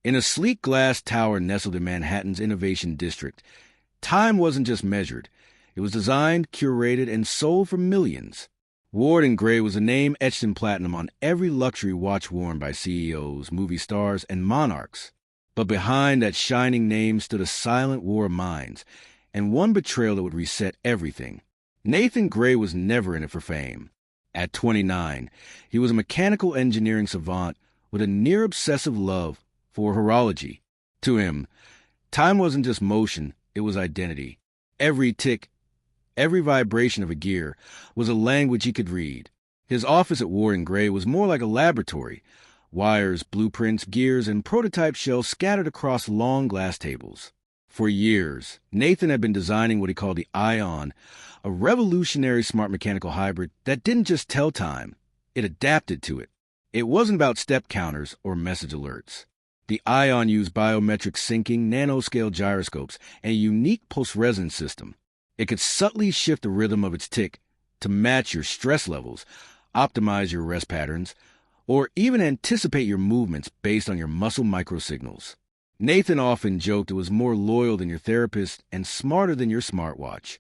In a sleek glass tower nestled in Manhattan's Innovation District, time wasn't just measured. It was designed, curated, and sold for millions. Ward and Gray was a name etched in platinum on every luxury watch worn by CEOs, movie stars, and monarchs. But behind that shining name stood a silent war of minds, and one betrayal that would reset everything. Nathan Gray was never in it for fame. At 29, he was a mechanical engineering savant with a near-obsessive love for horology. To him, time wasn't just motion, it was identity. Every tick, every vibration of a gear was a language he could read. His office at Ward and Gray was more like a laboratory. Wires, blueprints, gears, and prototype shells scattered across long glass tables. For years, Nathan had been designing what he called the Ion, a revolutionary smart mechanical hybrid that didn't just tell time, it adapted to it. It wasn't about step counters or message alerts. The Ion used biometric syncing, nanoscale gyroscopes, and a unique pulse-resonance system. It could subtly shift the rhythm of its tick to match your stress levels, optimize your rest patterns, or even anticipate your movements based on your muscle microsignals. Nathan often joked it was more loyal than your therapist and smarter than your smartwatch.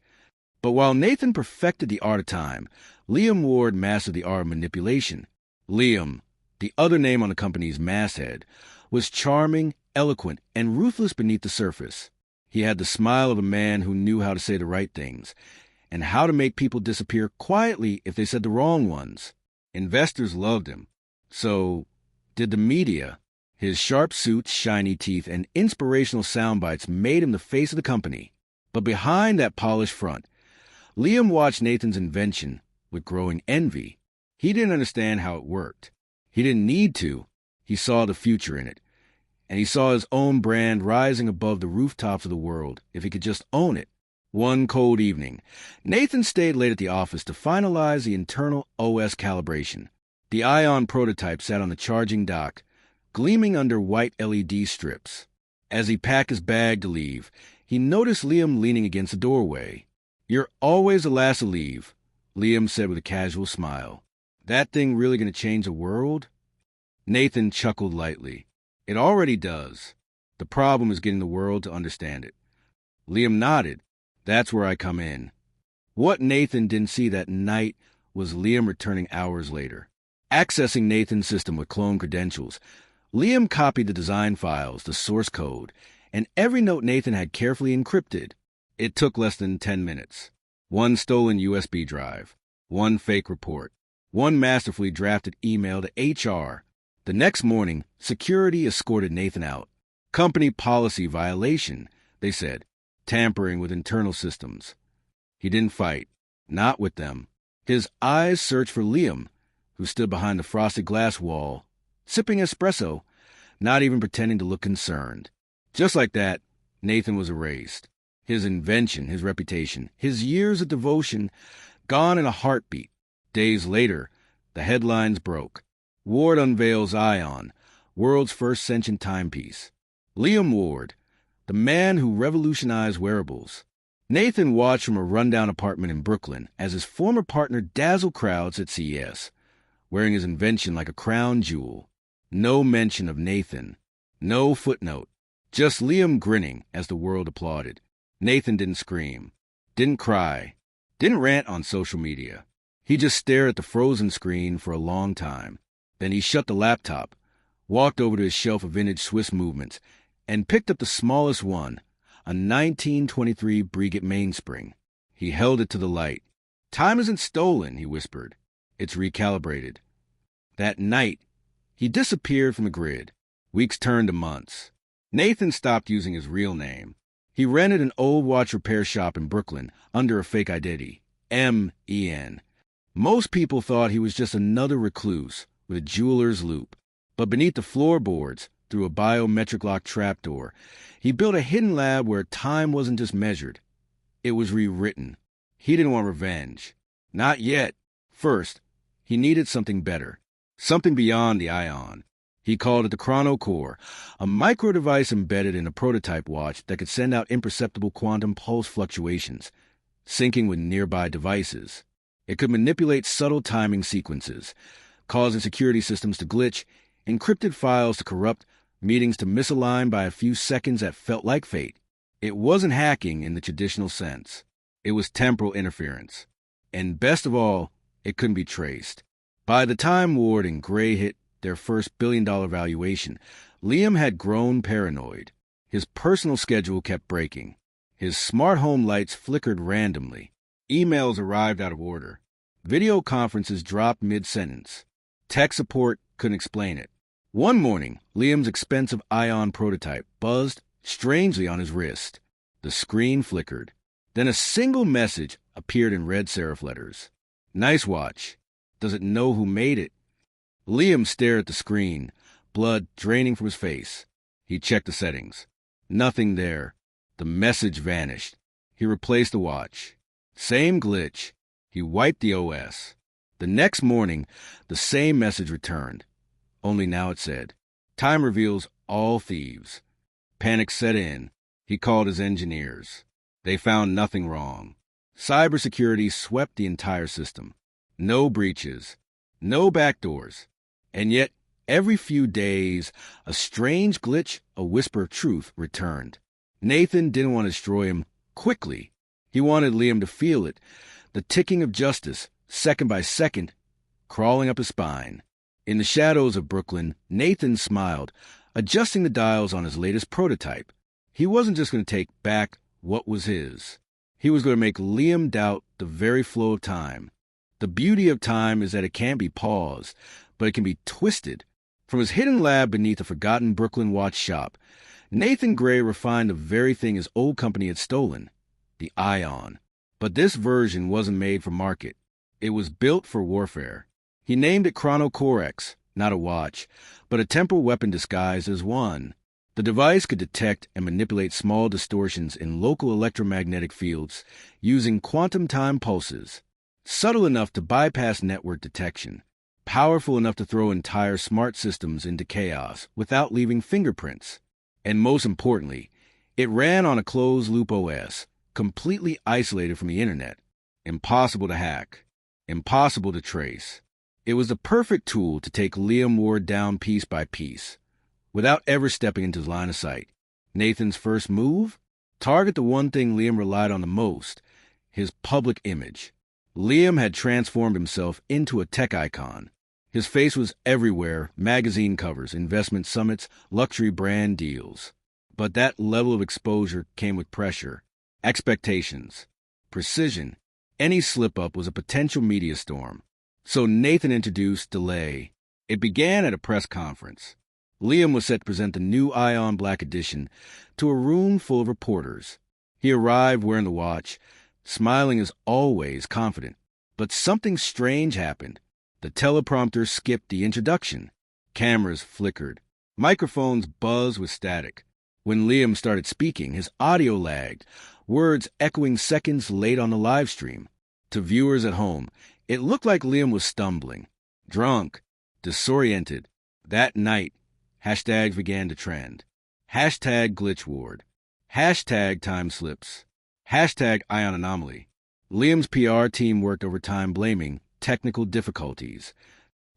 But while Nathan perfected the art of time, Liam Ward mastered the art of manipulation. Liam, the other name on the company's masthead, was charming, eloquent, and ruthless beneath the surface. He had the smile of a man who knew how to say the right things, and how to make people disappear quietly if they said the wrong ones. Investors loved him. So did the media. His sharp suits, shiny teeth, and inspirational sound bites made him the face of the company. But behind that polished front, Liam watched Nathan's invention with growing envy. He didn't understand how it worked. He didn't need to. He saw the future in it. And he saw his own brand rising above the rooftops of the world if he could just own it. One cold evening, Nathan stayed late at the office to finalize the internal OS calibration. The Ion prototype sat on the charging dock, gleaming under white LED strips. As he packed his bag to leave, he noticed Liam leaning against the doorway. "You're always the last to leave," Liam said with a casual smile. "That thing really going to change the world?" Nathan chuckled lightly. "It already does. The problem is getting the world to understand it." Liam nodded. "That's where I come in." What Nathan didn't see that night was Liam returning hours later. Accessing Nathan's system with cloned credentials, Liam copied the design files, the source code, and every note Nathan had carefully encrypted. It took less than 10 minutes. One stolen USB drive, one fake report, one masterfully drafted email to HR. The next morning, security escorted Nathan out. "Company policy violation," they said, "tampering with internal systems." He didn't fight. Not with them. His eyes searched for Liam, who stood behind the frosted glass wall, sipping espresso, not even pretending to look concerned. Just like that, Nathan was erased. His invention, his reputation, his years of devotion, gone in a heartbeat. Days later, the headlines broke. Ward unveils Ion, world's first sentient timepiece. Liam Ward, the man who revolutionized wearables. Nathan watched from a rundown apartment in Brooklyn as his former partner dazzled crowds at CES, wearing his invention like a crown jewel. No mention of Nathan. No footnote. Just Liam grinning as the world applauded. Nathan didn't scream, didn't cry, didn't rant on social media. He just stared at the frozen screen for a long time. Then he shut the laptop, walked over to his shelf of vintage Swiss movements, and picked up the smallest one, a 1923 Breguet mainspring. He held it to the light. "Time isn't stolen," he whispered. "It's recalibrated." That night, he disappeared from the grid. Weeks turned to months. Nathan stopped using his real name. He rented an old watch repair shop in Brooklyn under a fake identity, M.E.N. Most people thought he was just another recluse with a jeweler's loop. But beneath the floorboards, through a biometric lock trapdoor, he built a hidden lab where time wasn't just measured. It was rewritten. He didn't want revenge. Not yet. First, he needed something better. Something beyond the Ion. He called it the Chronocore, a micro-device embedded in a prototype watch that could send out imperceptible quantum pulse fluctuations, syncing with nearby devices. It could manipulate subtle timing sequences, causing security systems to glitch, encrypted files to corrupt, meetings to misalign by a few seconds that felt like fate. It wasn't hacking in the traditional sense. It was temporal interference. And best of all, it couldn't be traced. By the time Ward and Gray hit their first billion-dollar valuation, Liam had grown paranoid. His personal schedule kept breaking. His smart home lights flickered randomly. Emails arrived out of order. Video conferences dropped mid-sentence. Tech support couldn't explain it. One morning, Liam's expensive Ion prototype buzzed strangely on his wrist. The screen flickered. Then a single message appeared in red serif letters. "Nice watch. Does it know who made it?" Liam stared at the screen, blood draining from his face. He checked the settings. Nothing there. The message vanished. He replaced the watch. Same glitch. He wiped the OS. The next morning, the same message returned. Only now it said, "Time reveals all thieves." Panic set in. He called his engineers. They found nothing wrong. Cybersecurity swept the entire system. No breaches. No backdoors. And yet, every few days, a strange glitch, a whisper of truth, returned. Nathan didn't want to destroy him quickly. He wanted Liam to feel it, the ticking of justice, second by second, crawling up his spine. In the shadows of Brooklyn, Nathan smiled, adjusting the dials on his latest prototype. He wasn't just going to take back what was his. He was going to make Liam doubt the very flow of time. The beauty of time is that it can't be paused, but it can be twisted. From his hidden lab beneath a forgotten Brooklyn watch shop, Nathan Gray refined the very thing his old company had stolen, the Ion. But this version wasn't made for market. It was built for warfare. He named it Chronocorex, not a watch, but a temporal weapon disguised as one. The device could detect and manipulate small distortions in local electromagnetic fields using quantum time pulses, subtle enough to bypass network detection, powerful enough to throw entire smart systems into chaos without leaving fingerprints. And most importantly, it ran on a closed-loop OS, completely isolated from the internet, impossible to hack, impossible to trace. It was the perfect tool to take Liam Ward down piece by piece, without ever stepping into his line of sight. Nathan's first move? Target the one thing Liam relied on the most, his public image. Liam had transformed himself into a tech icon. His face was everywhere, magazine covers, investment summits, luxury brand deals. But that level of exposure came with pressure, expectations, precision. Any slip-up was a potential media storm. So Nathan introduced delay. It began at a press conference. Liam was set to present the new Ion Black Edition to a room full of reporters. He arrived wearing the watch, smiling as always, confident. But something strange happened. The teleprompter skipped the introduction. Cameras flickered. Microphones buzzed with static. When Liam started speaking, his audio lagged, words echoing seconds late on the live stream. To viewers at home, it looked like Liam was stumbling, drunk, disoriented. That night, hashtags began to trend. Hashtag glitchward. Hashtag time slips. Hashtag Ion anomaly. Liam's PR team worked overtime blaming technical difficulties.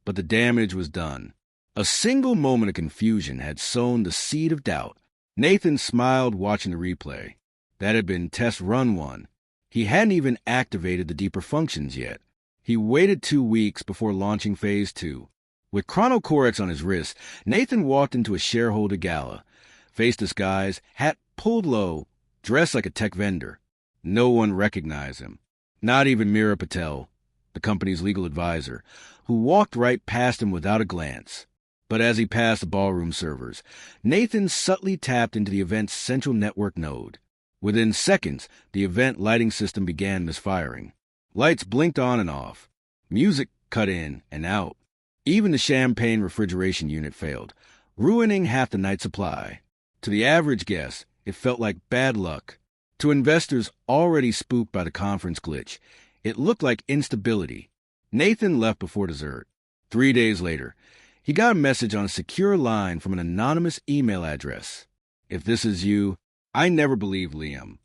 But the damage was done. A single moment of confusion had sown the seed of doubt. Nathan smiled watching the replay. That had been test run 1. He hadn't even activated the deeper functions yet. He waited 2 weeks before launching Phase 2. With Chronocorex on his wrist, Nathan walked into a shareholder gala. Face disguise, hat pulled low, dressed like a tech vendor. No one recognized him. Not even Meera Patel, the company's legal advisor, who walked right past him without a glance. But as he passed the ballroom servers, Nathan subtly tapped into the event's central network node. Within seconds, the event lighting system began misfiring. Lights blinked on and off. Music cut in and out. Even the champagne refrigeration unit failed, ruining half the night's supply. To the average guest, it felt like bad luck. To investors already spooked by the conference glitch, it looked like instability. Nathan left before dessert. 3 days later, he got a message on a secure line from an anonymous email address. "If this is you, I never believed Liam."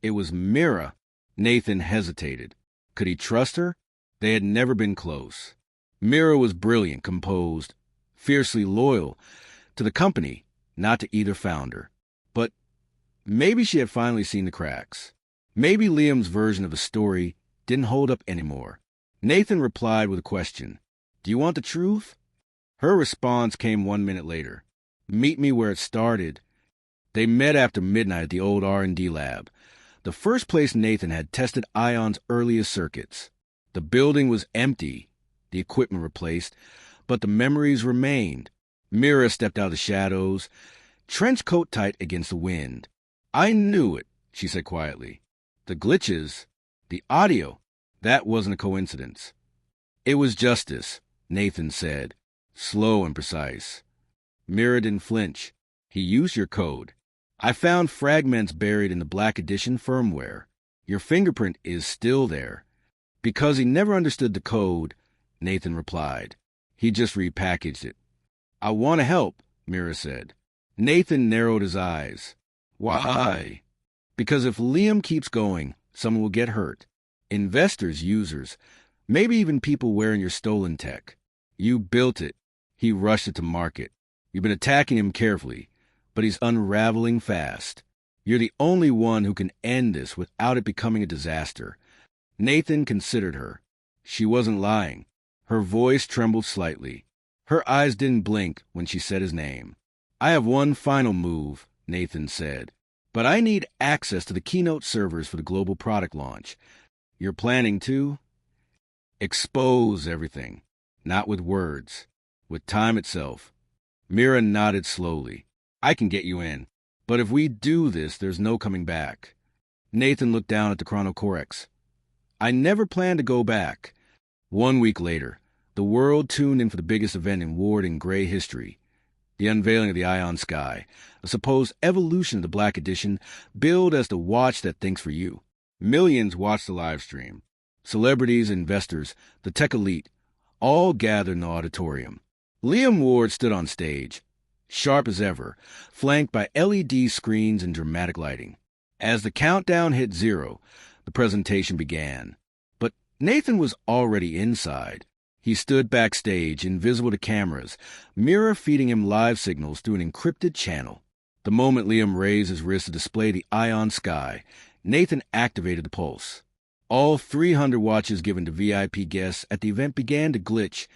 It was Meera. Nathan hesitated. Could he trust her? They had never been close. Meera was brilliant, composed, fiercely loyal, To the company, not to either founder. But maybe she had finally seen the cracks. Maybe Liam's version of the story didn't hold up anymore. Nathan replied with a question. Do you want the truth? Her response came 1 minute later. Meet me where it started. They met after midnight at the old R&D lab, the first place Nathan had tested Ion's earliest circuits. The building was empty, the equipment replaced, but the memories remained. Mira stepped out of the shadows, trench coat tight against the wind. I knew it, she said quietly. The glitches, the audio, that wasn't a coincidence. It was justice, Nathan said, slow and precise. Mira didn't flinch. He used your code. I found fragments buried in the Black Edition firmware. Your fingerprint is still there. Because he never understood the code, Nathan replied. He just repackaged it. I want to help, Mira said. Nathan narrowed his eyes. Why? Because if Liam keeps going, someone will get hurt. Investors, users, maybe even people wearing your stolen tech. You built it. He rushed it to market. You've been attacking him carefully, but he's unraveling fast. You're the only one who can end this without it becoming a disaster. Nathan considered her. She wasn't lying. Her voice trembled slightly. Her eyes didn't blink when she said his name. I have one final move, Nathan said, but I need access to the keynote servers for the global product launch. You're planning to expose everything, not with words, with time itself. Mira nodded slowly. I can get you in, but if we do this, there's no coming back. Nathan looked down at the chronocorex. I never planned to go back. 1 week later, the world tuned in for the biggest event in Ward and Gray history, the unveiling of the Ion Sky, a supposed evolution of the Black Edition, billed as the watch that thinks for you. Millions watched the live stream. Celebrities, investors, the tech elite, all gathered in the auditorium. Liam Ward stood on stage, sharp as ever, flanked by LED screens and dramatic lighting. As the countdown hit 0, the presentation began. But Nathan was already inside. He stood backstage, invisible to cameras, Mira feeding him live signals through an encrypted channel. The moment Liam raised his wrist to display the Ion Sky, Nathan activated the pulse. All 300 watches given to VIP guests at the event began to glitch.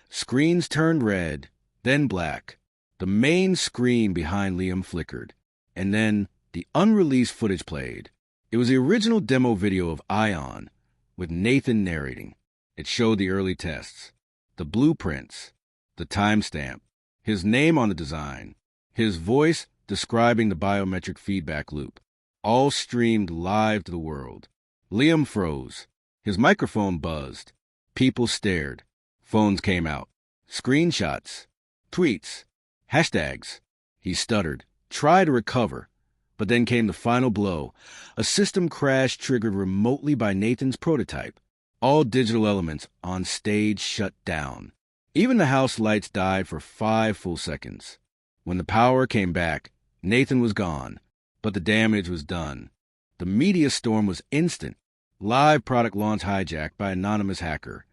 Screens turned red, then black. The main screen behind Liam flickered, and then the unreleased footage played. It was the original demo video of Ion, with Nathan narrating. It showed the early tests, the blueprints, the timestamp, his name on the design, his voice describing the biometric feedback loop, all streamed live to the world. Liam froze. His microphone buzzed. People stared. Phones came out. Screenshots. Tweets. Hashtags. He stuttered, tried to recover, but then came the final blow, a system crash triggered remotely by Nathan's prototype. All digital elements on stage shut down. Even the house lights died for 5 full seconds. When the power came back, Nathan was gone, but the damage was done. The media storm was instant. Live product launch hijacked by anonymous hacker.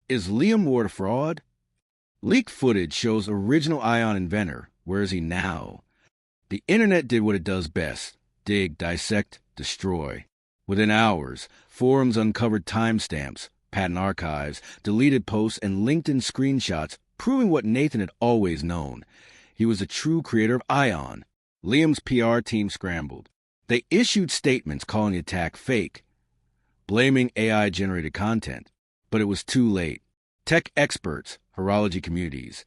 Is Liam Ward a fraud? Leaked footage shows original Ion inventor. Where is he now? The internet did what it does best. Dig, dissect, destroy. Within hours, forums uncovered timestamps, patent archives, deleted posts, and LinkedIn screenshots proving what Nathan had always known. He was a true creator of Ion. Liam's PR team scrambled. They issued statements calling the attack fake, blaming AI-generated content. But it was too late. Tech experts, horology communities,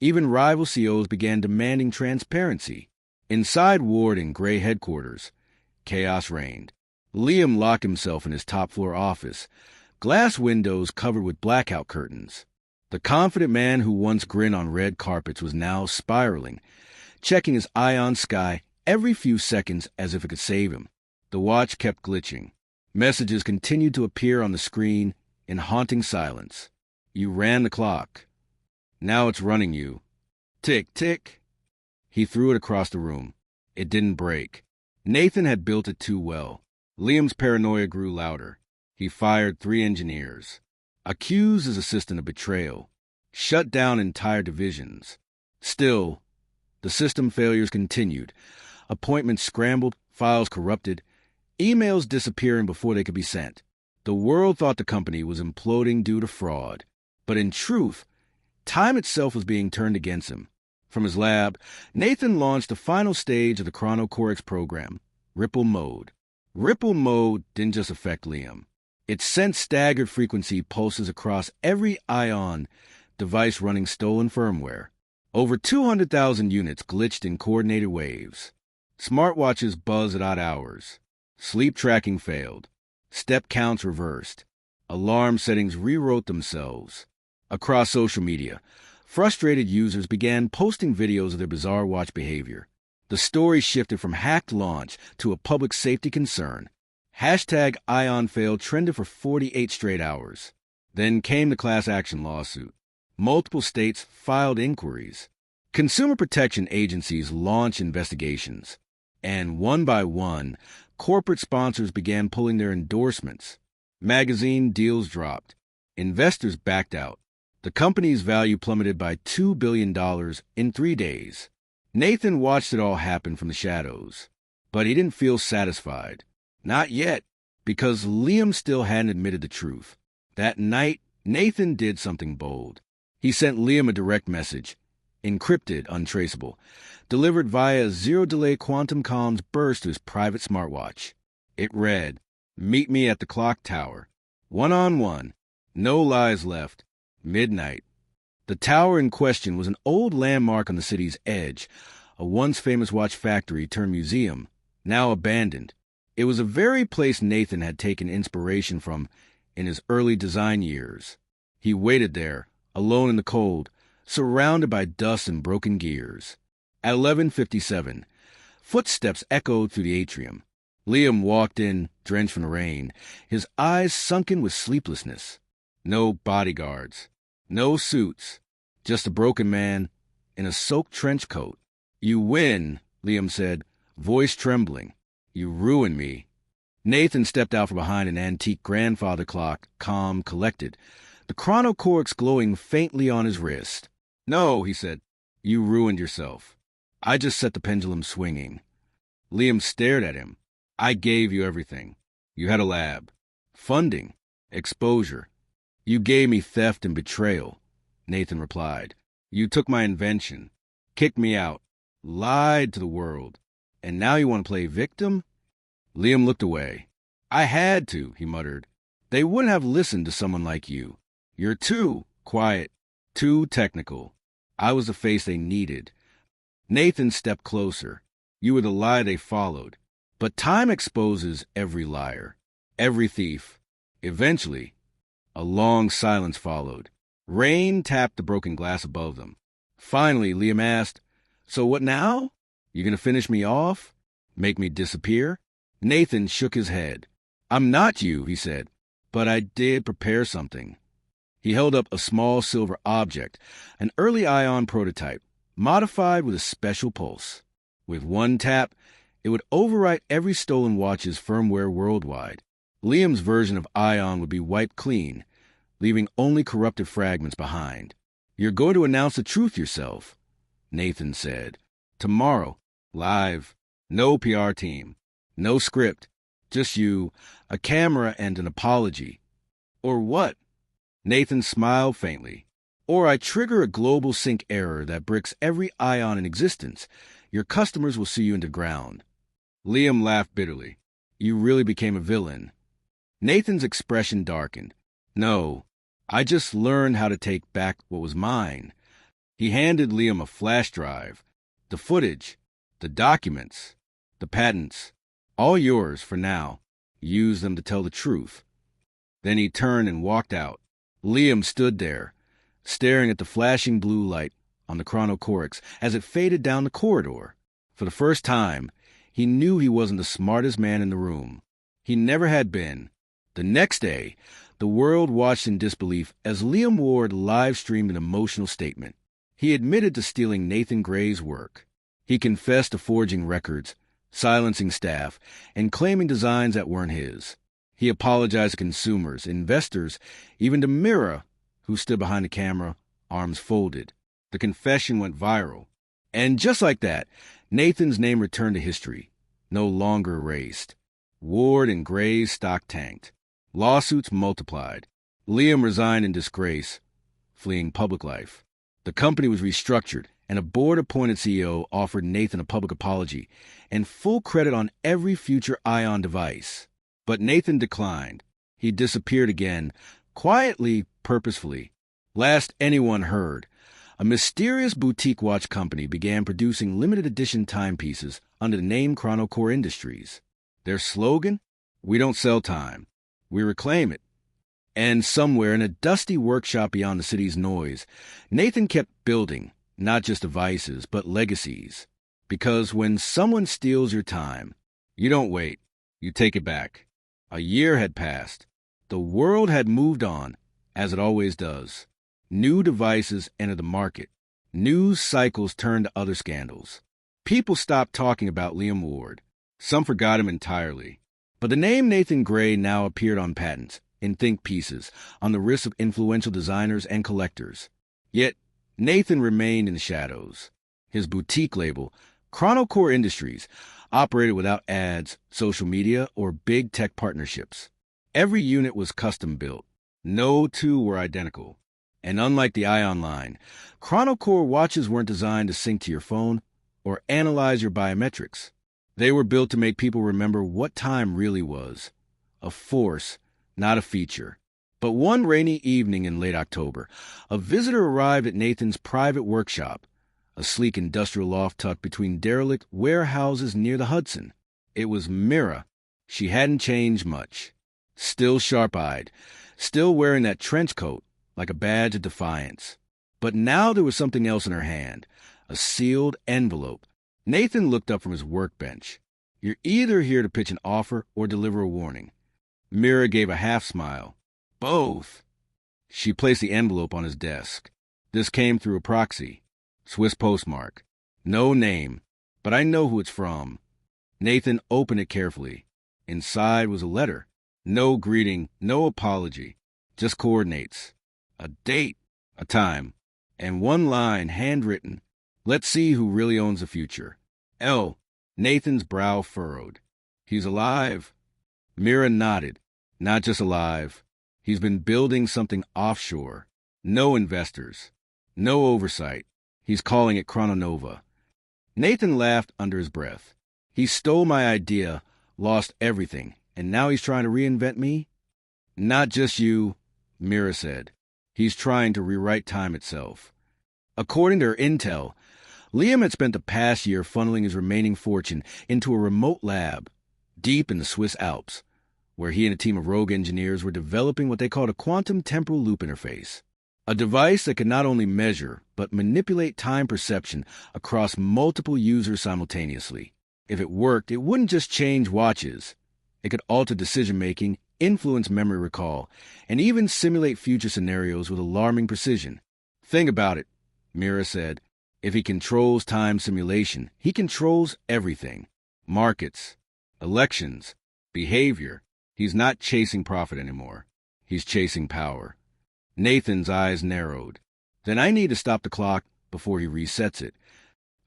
even rival CEOs began demanding transparency. Inside Ward and Gray headquarters, chaos reigned. Liam locked himself in his top-floor office, glass windows covered with blackout curtains. The confident man who once grinned on red carpets was now spiraling, checking his Ion Sky every few seconds as if it could save him. The watch kept glitching. Messages continued to appear on the screen in haunting silence. You ran the clock. Now it's running you. Tick, tick. He threw it across the room. It didn't break. Nathan had built it too well. Liam's paranoia grew louder. He fired 3 engineers. Accused his assistant of betrayal. Shut down entire divisions. Still, The system failures continued. Appointments scrambled, files corrupted, emails disappearing before they could be sent. The world thought the company was imploding due to fraud. But in truth, time itself was being turned against him. From his lab, Nathan launched the final stage of the chronocorix program, Ripple Mode. Ripple Mode didn't just affect Liam. It sent staggered frequency pulses across every ion device running stolen firmware. Over 200,000 units glitched in coordinated waves. Smartwatches buzzed at odd hours. Sleep tracking failed. Step counts reversed. Alarm settings rewrote themselves. Across social media, frustrated users began posting videos of their bizarre watch behavior. The story shifted from hacked launch to a public safety concern. Hashtag IonFail trended for 48 straight hours. Then came the class action lawsuit. Multiple states filed inquiries. Consumer protection agencies launched investigations. And one by one, corporate sponsors began pulling their endorsements. Magazine deals dropped. Investors backed out. The company's value plummeted by $2 billion in 3 days. Nathan watched it all happen from the shadows. But he didn't feel satisfied. Not yet, because Liam still hadn't admitted the truth. That night, Nathan did something bold. He sent Liam a direct message, encrypted, untraceable, delivered via a zero-delay quantum comms burst to his private smartwatch. It read, "Meet me at the clock tower. One-on-one. No lies left. Midnight." The tower in question was an old landmark on the city's edge, a once-famous watch factory turned museum, now abandoned. It was the very place Nathan had taken inspiration from in his early design years. He waited there, alone in the cold, surrounded by dust and broken gears. At 11:57, footsteps echoed through the atrium. Liam walked in, drenched from the rain, his eyes sunken with sleeplessness. No bodyguards. No suits, just a broken man in a soaked trench coat. "You win," Liam said, voice trembling. "You ruined me." Nathan stepped out from behind an antique grandfather clock, calm, collected, the chronocorix glowing faintly on his wrist. "No," he said, "you ruined yourself. I just set the pendulum swinging." Liam stared at him. "I gave you everything. You had a lab, funding, exposure. You gave me theft and betrayal," Nathan replied. "You took my invention, kicked me out, lied to the world, and now you want to play victim?" Liam looked away. "I had to," he muttered. "They wouldn't have listened to someone like you. You're too quiet, too technical. I was the face they needed." Nathan stepped closer. "You were the lie they followed. But time exposes every liar, every thief. Eventually, a long silence followed. Rain tapped the broken glass above them. Finally, Liam asked, "So what now? You gonna finish me off? Make me disappear?" Nathan shook his head. "I'm not you," he said, "but I did prepare something." He held up a small silver object, an early ion prototype, modified with a special pulse. With one tap, it would overwrite every stolen watch's firmware worldwide. Liam's version of ion would be wiped clean, leaving only corrupted fragments behind. "You're going to announce the truth yourself," Nathan said. "Tomorrow, live, no PR team, no script, just you, a camera, and an apology." "Or what?" Nathan smiled faintly. "Or I trigger a global sync error that bricks every ion in existence. Your customers will see you underground." Liam laughed bitterly. "You really became a villain." Nathan's expression darkened. "No, I just learned how to take back what was mine." He handed Liam a flash drive. "The footage, the documents, the patents, all yours for now. Use them to tell the truth." Then he turned and walked out. Liam stood there, staring at the flashing blue light on the chronocorix as it faded down the corridor. For the first time, he knew he wasn't the smartest man in the room. He never had been. The next day, the world watched in disbelief as Liam Ward live-streamed an emotional statement. He admitted to stealing Nathan Gray's work. He confessed to forging records, silencing staff, and claiming designs that weren't his. He apologized to consumers, investors, even to Mira, who stood behind the camera, arms folded. The confession went viral. And just like that, Nathan's name returned to history, no longer erased. Ward and Gray's stock tanked. Lawsuits multiplied. Liam resigned in disgrace, fleeing public life. The company was restructured, and a board-appointed CEO offered Nathan a public apology and full credit on every future Ion device. But Nathan declined. He disappeared again, quietly, purposefully. Last anyone heard, a mysterious boutique watch company began producing limited edition timepieces under the name Chronocore Industries. Their slogan? We don't sell time. We reclaim it. And somewhere in a dusty workshop beyond the city's noise, Nathan kept building, not just devices, but legacies. Because when someone steals your time, you don't wait. You take it back. A year had passed. The world had moved on, as it always does. New devices entered the market. News cycles turned to other scandals. People stopped talking about Liam Ward. Some forgot him entirely. But the name Nathan Gray now appeared on patents, in think pieces, on the wrists of influential designers and collectors. Yet, Nathan remained in the shadows. His boutique label, Chronocore Industries, operated without ads, social media, or big tech partnerships. Every unit was custom-built. No two were identical. And unlike the Ion line, Chronocore watches weren't designed to sync to your phone or analyze your biometrics. They were built to make people remember what time really was. A force, not a feature. But one rainy evening in late October, a visitor arrived at Nathan's private workshop, a sleek industrial loft tucked between derelict warehouses near the Hudson. It was Mira. She hadn't changed much. Still sharp-eyed, still wearing that trench coat, like a badge of defiance. But now there was something else in her hand, a sealed envelope. Nathan looked up from his workbench. You're either here to pitch an offer or deliver a warning. Mira gave a half-smile. Both. She placed the envelope on his desk. This came through a proxy. Swiss postmark. No name, but I know who it's from. Nathan opened it carefully. Inside was a letter. No greeting, no apology, just coordinates. A date, a time, and one line handwritten. Let's see who really owns the future. L. Nathan's brow furrowed. He's alive. Mira nodded. Not just alive. He's been building something offshore. No investors. No oversight. He's calling it Chrononova. Nathan laughed under his breath. He stole my idea, lost everything, and now he's trying to reinvent me? Not just you, Mira said. He's trying to rewrite time itself. According to her intel, Liam had spent the past year funneling his remaining fortune into a remote lab, deep in the Swiss Alps, where he and a team of rogue engineers were developing what they called a quantum temporal loop interface, a device that could not only measure, but manipulate time perception across multiple users simultaneously. If it worked, it wouldn't just change watches. It could alter decision-making, influence memory recall, and even simulate future scenarios with alarming precision. Think about it, Mira said. If he controls time simulation, he controls everything. Markets, elections, behavior. He's not chasing profit anymore. He's chasing power. Nathan's eyes narrowed. Then I need to stop the clock before he resets it.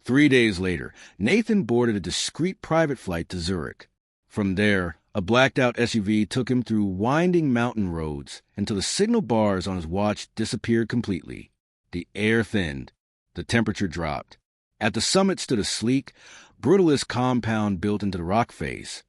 3 days later, Nathan boarded a discreet private flight to Zurich. From there, a blacked-out SUV took him through winding mountain roads until the signal bars on his watch disappeared completely. The air thinned. The temperature dropped. At the summit stood a sleek, brutalist compound built into the rock face.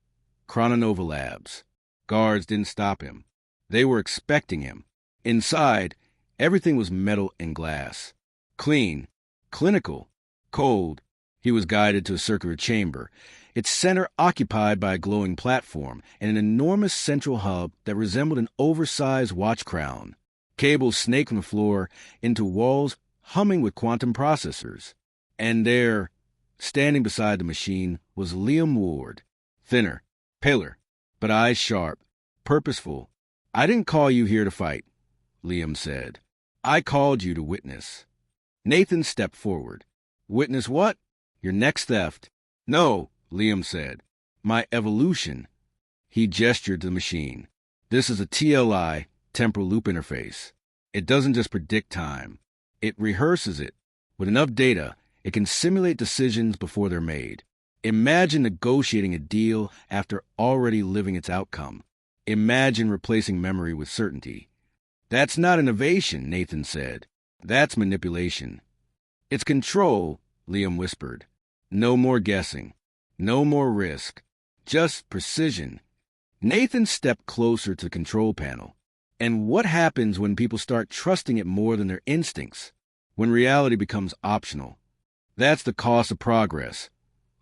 Chrononova Labs. Guards didn't stop him. They were expecting him. Inside, everything was metal and glass. Clean, clinical, cold. He was guided to a circular chamber, its center occupied by a glowing platform and an enormous central hub that resembled an oversized watch crown. Cables snaked from the floor into walls humming with quantum processors. And there, standing beside the machine, was Liam Ward. Thinner, paler, but eyes sharp, purposeful. I didn't call you here to fight, Liam said. I called you to witness. Nathan stepped forward. Witness what? Your next theft. No, Liam said. My evolution. He gestured to the machine. This is a TLI, temporal loop interface. It doesn't just predict time. It rehearses it. With enough data, It can simulate decisions before they're made. Imagine negotiating a deal after already living its outcome. Imagine replacing memory with certainty. That's not innovation, Nathan said. That's manipulation. It's control, Liam whispered. No more guessing. No more risk. Just precision. Nathan stepped closer to the control panel. And what happens when people start trusting it more than their instincts? When reality becomes optional? That's the cost of progress,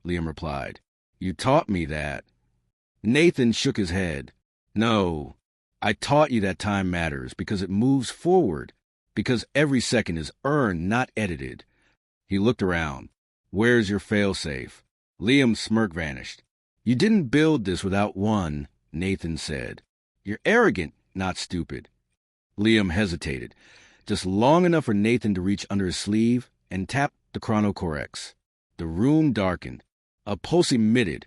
Liam replied. You taught me that. Nathan shook his head. No, I taught you that time matters because it moves forward, because every second is earned, not edited. He looked around. Where's your failsafe? Liam's smirk vanished. You didn't build this without one, Nathan said. You're arrogant, not stupid. Liam hesitated, just long enough for Nathan to reach under his sleeve and tap the chronocorex. The room darkened. A pulse emitted,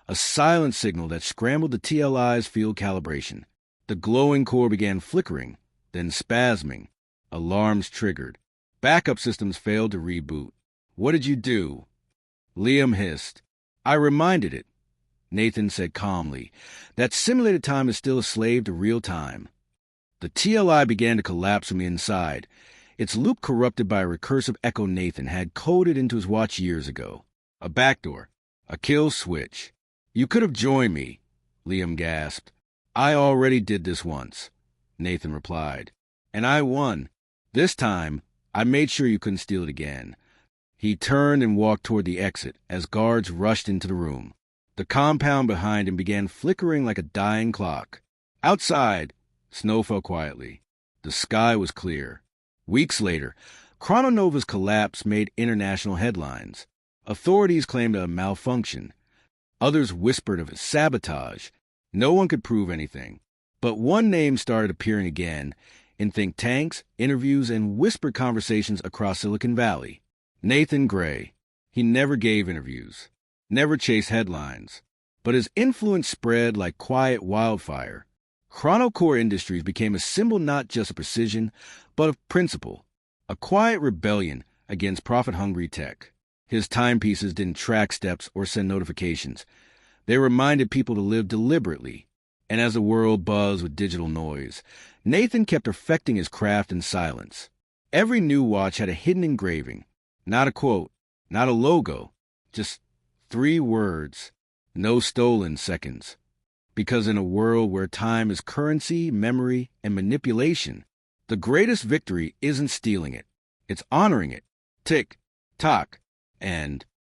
a silent signal that scrambled the TLI's field calibration. The glowing core began flickering, then spasming. Alarms triggered. Backup systems failed to reboot. What did you do? Liam hissed. I reminded it, Nathan said calmly, that simulated time is still a slave to real time. The TLI began to collapse from the inside, its loop corrupted by a recursive echo Nathan had coded into his watch years ago. A backdoor, a kill switch. You could have joined me, Liam gasped. I already did this once, Nathan replied. And I won. This time, I made sure you couldn't steal it again. He turned and walked toward the exit as guards rushed into the room. The compound behind him began flickering like a dying clock. Outside, snow fell quietly. The sky was clear. Weeks later, Chrononova's collapse made international headlines. Authorities claimed a malfunction. Others whispered of sabotage. No one could prove anything. But one name started appearing again in think tanks, interviews, and whispered conversations across Silicon Valley. Nathan Gray. He never gave interviews, never chased headlines. But his influence spread like quiet wildfire. Chronocore Industries became a symbol not just of precision, but of principle. A quiet rebellion against profit-hungry tech. His timepieces didn't track steps or send notifications. They reminded people to live deliberately. And as the world buzzed with digital noise, Nathan kept perfecting his craft in silence. Every new watch had a hidden engraving. Not a quote, not a logo, just 3 words. No stolen seconds. Because in a world where time is currency, memory, and manipulation, the greatest victory isn't stealing it. It's honoring it. Tick, tock, and